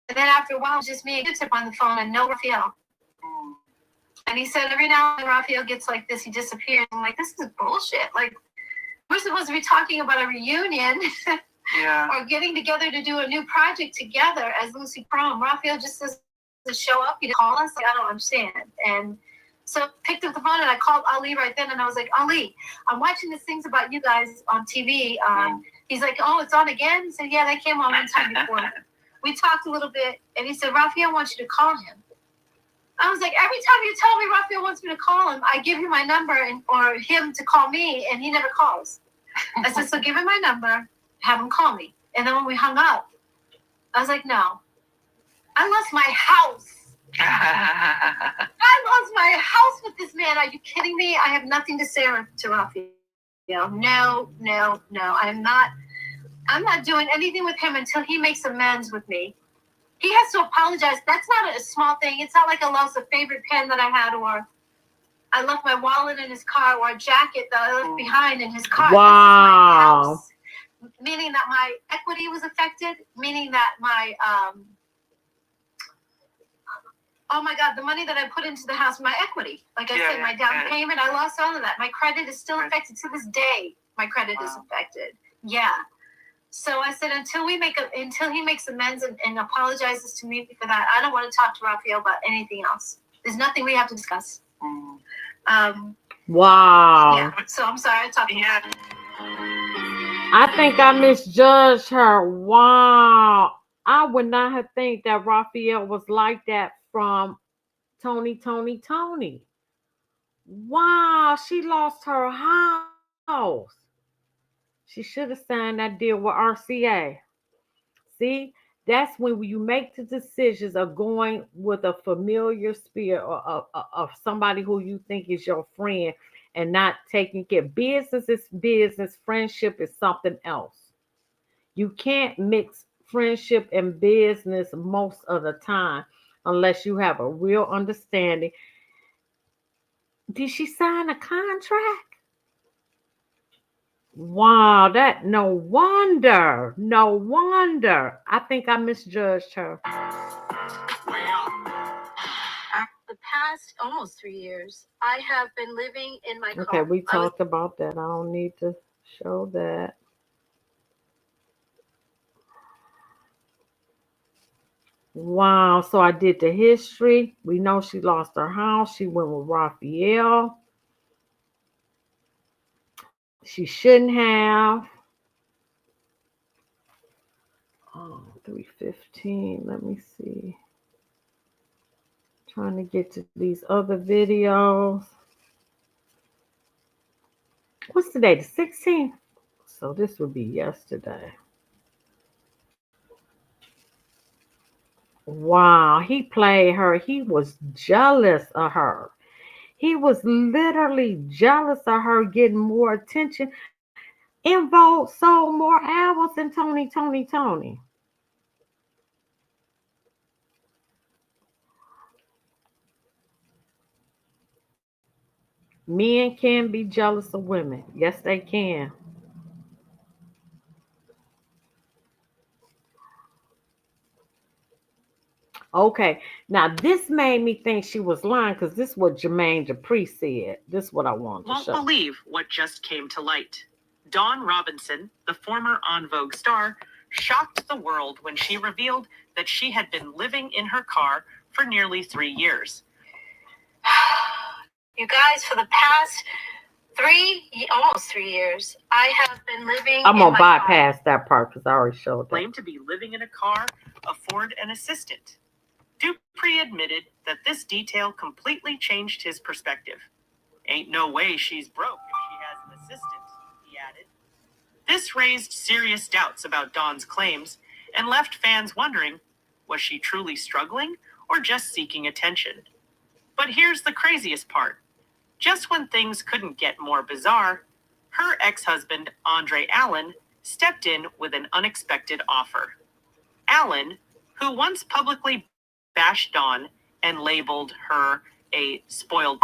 B: And then after a while, it was just me and Q-Tip on the phone and no Raphael. And he said every now and then Raphael gets like this, he disappears. I'm like, this is bullshit. Like, we're supposed to be talking about a reunion or getting together to do a new project together as Lucy Pearl. Raphael just says to show up, you call us. Like, I don't understand. And so I picked up the phone and I called Ali right then, and I was like, Ali, I'm watching these things about you guys on TV. He's like, oh, it's on again? He said, yeah, they came on one time before. We talked a little bit, and he said, Raphael wants you to call him. I was like, every time you tell me Raphael wants me to call him, I give you my number or him to call me, and he never calls. I said, so give him my number, have him call me. And then when we hung up, I was like, no. I lost my house. I lost my house with this man. Are you kidding me? I have nothing to say to Raphael. No. I'm not doing anything with him until he makes amends with me. He has to apologize. That's not a small thing. It's not like I lost a favorite pen that I had, or I left my wallet in his car, or a jacket that I left behind in his car.
A: Wow.
B: This is my house. Meaning that my equity was affected. Meaning that my, oh my God, the money that I put into the house, my equity. Like I said, my down payment, I lost all of that. My credit is still affected to this day. My credit is affected. Yeah. So I said, until he makes amends and apologizes to me for that, I don't want to talk to Raphael about anything else. There's nothing we have to discuss.
A: Wow.
B: Yeah. So I'm sorry, I talked.
C: Yeah.
A: I think I misjudged her. Wow. I would not have think that Raphael was like that from Tony. Wow, she lost her house. She should have signed that deal with RCA. See, that's when you make the decisions of going with a familiar spirit or of somebody who you think is your friend and not taking care. Business is business, friendship is something else. You can't mix friendship and business most of the time unless you have a real understanding. Did she sign a contract? Wow, that no wonder. No wonder. I think I misjudged her.
B: The past almost 3 years, I have been living in my car.
A: Okay, we
B: I was
A: talked about that. I don't need to show that. Wow, so I did the history. We know she lost her house. She went with Raphael. She shouldn't have. Oh, 3:15. Let me see. Trying to get to these other videos. What's today? The 16th. So this would be yesterday. Wow, he played her. He was jealous of her. He was literally jealous of her getting more attention. In Vogue sold more albums than Tony. Men can be jealous of women. Yes, they can. Okay, now this made me think she was lying because this is what Jermaine Dupri said. This is what I wanted to
B: won't
A: show.
B: believe what just came to light. Dawn Robinson, the former En Vogue star, shocked the world when she revealed that she had been living in her car for nearly 3 years. You guys, for the past almost 3 years, I have been living.
A: I'm gonna bypass that part because I already showed that.
B: Claimed to be living in a car, afford an assistant. Dupree admitted that this detail completely changed his perspective. Ain't no way she's broke if she has an assistant, he added. This raised serious doubts about Dawn's claims and left fans wondering, was she truly struggling or just seeking attention? But here's the craziest part. Just when things couldn't get more bizarre, her ex-husband, Andre Allen, stepped in with an unexpected offer. Allen, who once publicly bashed Dawn and labeled her a spoiled,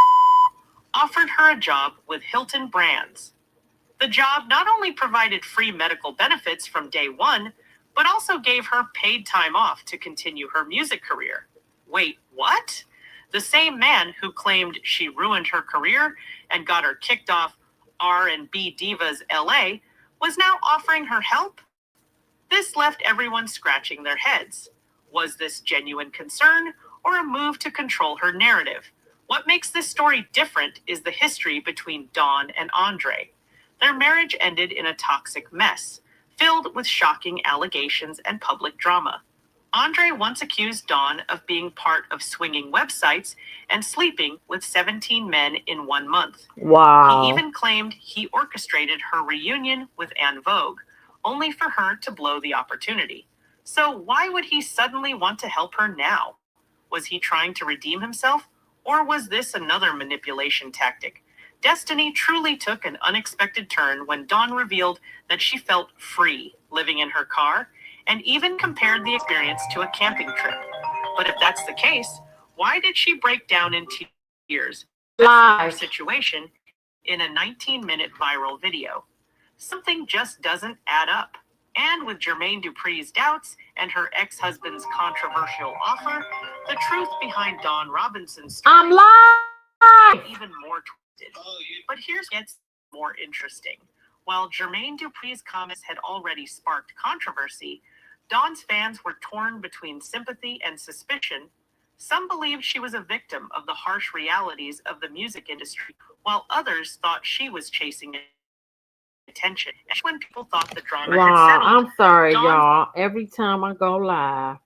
B: offered her a job with Hilton Brands. The job not only provided free medical benefits from day one, but also gave her paid time off to continue her music career. Wait, what? The same man who claimed she ruined her career and got her kicked off R&B Divas LA was now offering her help? This left everyone scratching their heads. Was this genuine concern or a move to control her narrative? What makes this story different is the history between Dawn and Andre. Their marriage ended in a toxic mess, filled with shocking allegations and public drama. Andre once accused Dawn of being part of swinging websites and sleeping with 17 men in 1 month.
A: Wow.
B: He even claimed he orchestrated her reunion with En Vogue, only for her to blow the opportunity. So why would he suddenly want to help her now? Was he trying to redeem himself, or was this another manipulation tactic? Destiny truly took an unexpected turn when Dawn revealed that she felt free living in her car and even compared the experience to a camping trip. But if that's the case, why did she break down in tears? Her situation in a 19-minute viral video. Something just doesn't add up. And with Jermaine Dupri's doubts and her ex-husband's controversial offer, the truth behind Dawn Robinson's story
A: I'm live.
B: Even more twisted. But here's what gets more interesting. While Jermaine Dupri's comments had already sparked controversy, Dawn's fans were torn between sympathy and suspicion. Some believed she was a victim of the harsh realities of the music industry, while others thought she was chasing attention. And when people thought the drama had settled,
A: I'm sorry, y'all. Every time I go live,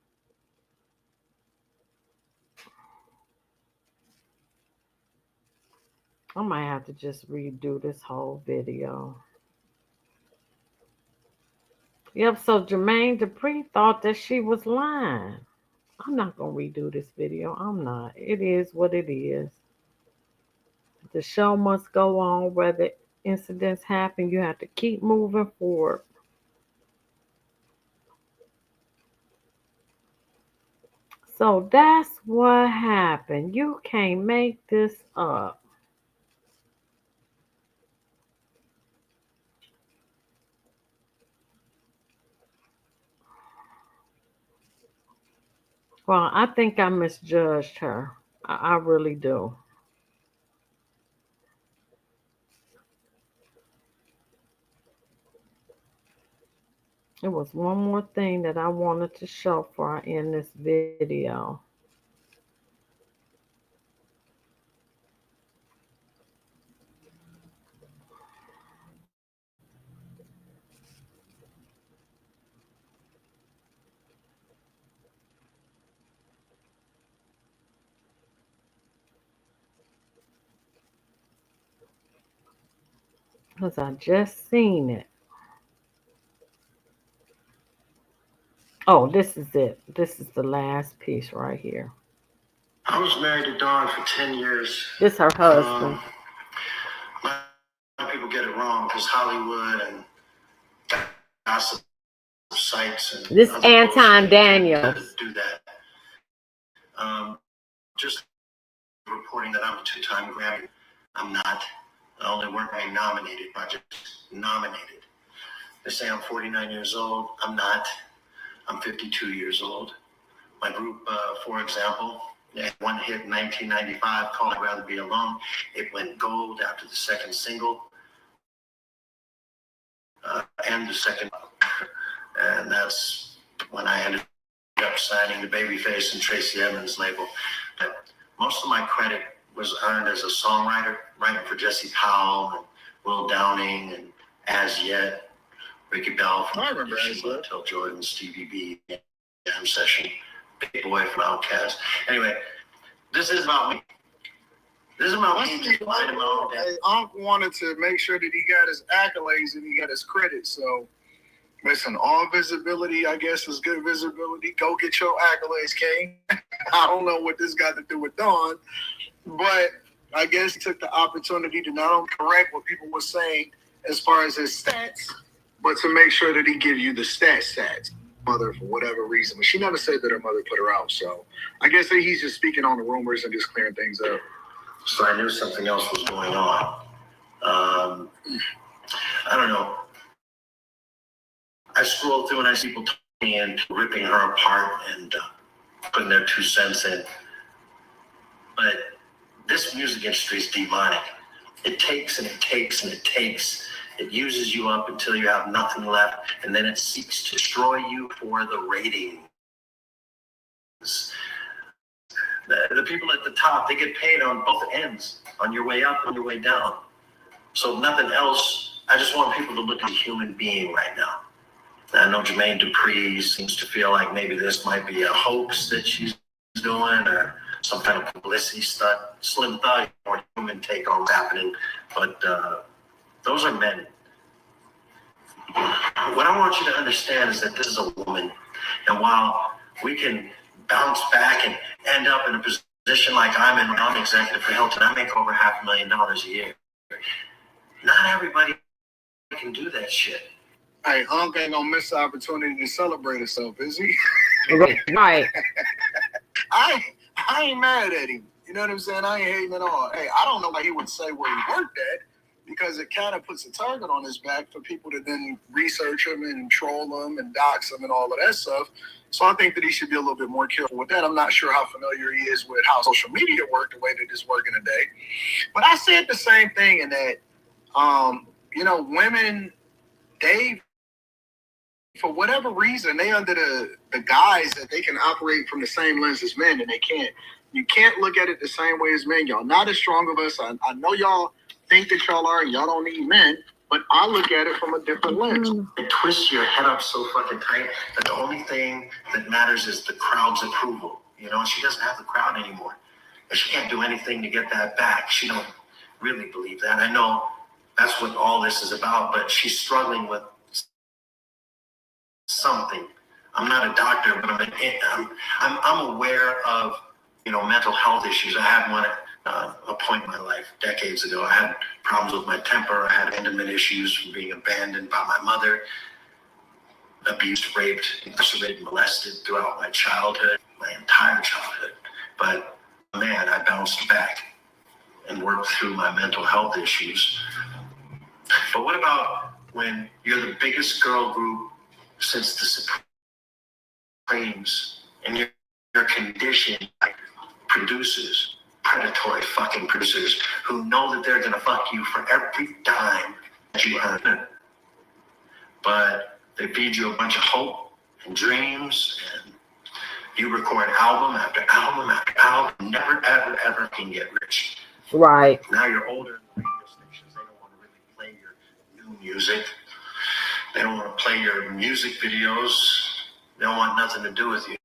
A: I might have to just redo this whole video. Yep, so Jermaine Dupri thought that she was lying. I'm not gonna redo this video. I'm not. It is what it is. The show must go on. Whether incidents happen, you have to keep moving forward. So that's what happened. You can't make this up. Well, I think I misjudged her. I really do. There was one more thing that I wanted to show for I end this video. Because I just seen it. Oh, this is it. This is the last piece right here.
D: I was married to Dawn for 10 years.
A: This her husband.
D: A lot of people get it wrong because Hollywood and gossip sites and
A: This Anton Daniels.
D: do that. Just reporting that I'm a 2-time Grammy. I'm not. I only work by nominated projects. Nominated. They say I'm 49 years old. I'm not. I'm 52 years old. My group, for example, they had one hit in 1995 called I'd Rather Be Alone. It went gold after the second single and the second. And that's when I ended up signing the Babyface and Tracy Evans label. But most of my credit was earned as a songwriter, writing for Jesse Powell and Will Downing and As Yet, Ricky Bell from Till Jordan, Stevie B, Jam Session, Big Boy from Outkast. Anyway, this is about me. This is about me.
E: Unc wanted to make sure that he got his accolades and he got his credit. So, listen, all visibility, I guess, is good visibility. Go get your accolades, King. I don't know what this got to do with Dawn, but I guess he took the opportunity to not only correct what people were saying as far as his stats, but to make sure that he gives you the stats. Mother, for whatever reason, but she never said that her mother put her out. So I guess that he's just speaking on the rumors and just clearing things up.
D: So I knew something else was going on. I don't know. I scroll through and I see people talking and ripping her apart and putting their 2 cents in. But this music industry is demonic. It takes and it takes and it takes. It uses you up until you have nothing left, and then it seeks to destroy you for the ratings. The people at the top, they get paid on both ends, on your way up, on your way down. So nothing else. I just want people to look at a human being right now. I know Jermaine Dupri seems to feel like maybe this might be a hoax that she's doing or some kind of publicity stunt. Slim Thug, more human take on what's happening. But those are men. What I want you to understand is that this is a woman. And while we can bounce back and end up in a position like I'm in when I'm executive for Hilton, I make over $500,000 a year. Not everybody can do that shit.
E: Hey, Unc ain't gonna miss the opportunity to celebrate himself, is he?
A: Right.
E: I ain't mad at him. You know what I'm saying? I ain't hating at all. Hey, I don't know why he would say where he worked at, because it kind of puts a target on his back for people to then research him and troll him and dox him and all of that stuff. So I think that he should be a little bit more careful with that. I'm not sure how familiar he is with how social media work the way that it's working today. But I said the same thing in that, women, they, for whatever reason, they under the guise that they can operate from the same lens as men, and they can't. You can't look at it the same way as men. Y'all not as strong of us. I know y'all think that y'all are, and y'all don't need men, but I look at it from a different lens.
D: It twists your head up so fucking tight that the only thing that matters is the crowd's approval. She doesn't have the crowd anymore. And she can't do anything to get that back. She don't really believe that. I know that's what all this is about, but she's struggling with something. I'm not a doctor, but I'm aware of, mental health issues. I had one at a point in my life decades ago. I had problems with my temper. I had abandonment issues from being abandoned by my mother, abused, raped, incarcerated, molested throughout my childhood, my entire childhood. But man, I bounced back and worked through my mental health issues. But what about when you're the biggest girl group since the Supremes, and you're conditioned by producers, predatory fucking producers, who know that they're gonna fuck you for every dime that you earn. But they feed you a bunch of hope and dreams, and you record album after album after album, never ever ever can get rich.
A: Right.
D: Now you're older, and radio stations, they don't want to really play your new music. They don't want to play your music videos. They don't want nothing to do with you.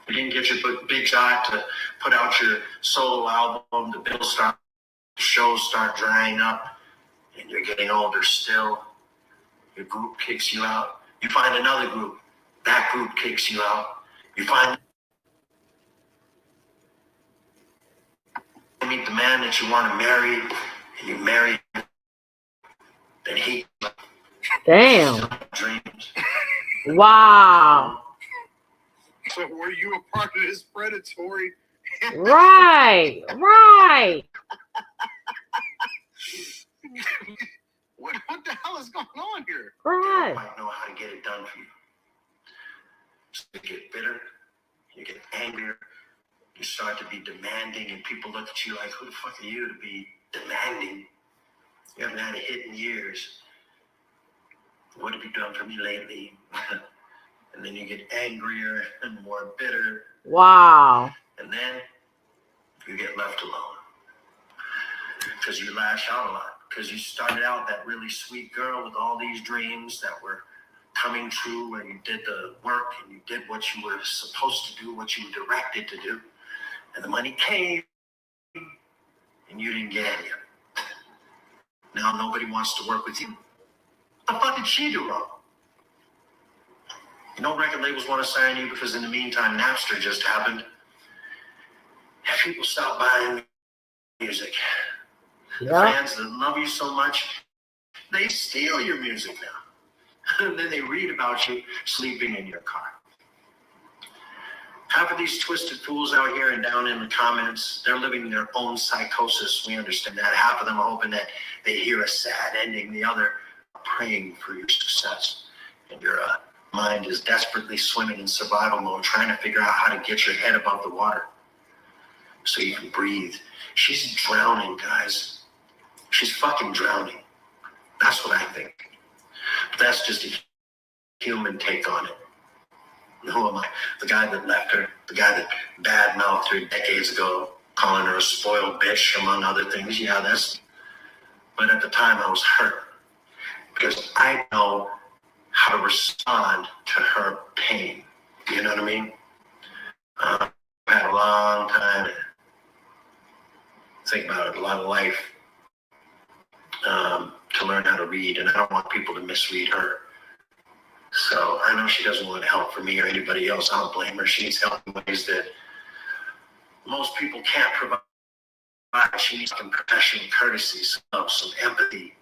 D: You didn't get your big shot to put out your solo album. The bills start, shows start drying up, and you're getting older still. Your group kicks you out. You find another group. That group kicks you out. You meet the man that you want to marry, and you marry him. Then he
A: Damn.
D: dreams.
A: Wow.
E: So were you a part of this predatory?
A: Right. Right.
E: What the hell is going on here?
D: They don't
A: Right.
D: quite know how to get it done for you. So you get bitter, you get angrier, you start to be demanding, and people look at you like, who the fuck are you to be demanding? You haven't had a hit in years. What have you done for me lately? And then you get angrier and more bitter,
A: Wow.
D: and then you get left alone. Because you lash out a lot. Because you started out that really sweet girl with all these dreams that were coming true, and you did the work and you did what you were supposed to do, what you were directed to do. And the money came, and you didn't get any of it. Now nobody wants to work with you. What the fuck did she do wrong? No record labels want to sign you because in the meantime, Napster just happened. And people stop buying music. The
A: Yeah.
D: fans that love you so much, they steal your music now. And then they read about you sleeping in your car. Half of these twisted fools out here and down in the comments, they're living their own psychosis. We understand that. Half of them are hoping that they hear a sad ending. The other are praying for your success. And your mind is desperately swimming in survival mode, trying to figure out how to get your head above the water so you can breathe. She's drowning, guys. She's fucking drowning. That's what I think. But that's just a human take on it. And who am I? The guy that left her, the guy that badmouthed her decades ago, calling her a spoiled bitch, among other things. Yeah, that's. But at the time, I was hurt because I know how to respond to her pain. You know what I mean? I've had a long time to think about it, a lot of life to learn how to read, and I don't want people to misread her. So I know she doesn't want help from me or anybody else. I don't blame her. She needs help in ways that most people can't provide. She needs some professional courtesy, some empathy,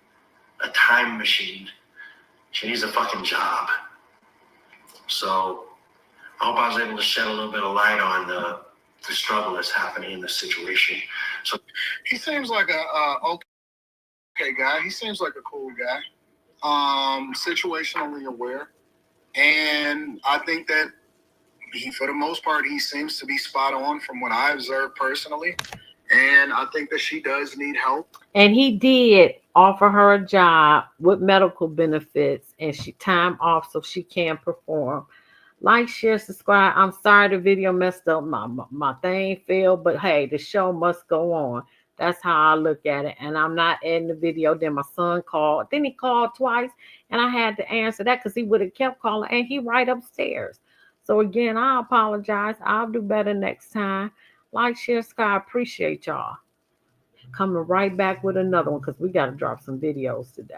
D: a time machine. She needs a fucking job. So I hope I was able to shed a little bit of light on the struggle that's happening in this situation. So
E: He seems like a okay guy. He seems like a cool guy. Situationally aware. And I think that for the most part, he seems to be spot on from what I observed personally. And I think that she does need help.
A: And he did offer her a job with medical benefits and she time off so she can perform. Like, share, subscribe. I'm sorry the video messed up. My thing failed, but hey, the show must go on. That's how I look at it. And I'm not adding the video. Then my son called. Then he called twice, and I had to answer that because he would have kept calling, and he right upstairs. So again, I apologize. I'll do better next time. Like, share, subscribe. Appreciate y'all. Coming right back with another one because we got to drop some videos today.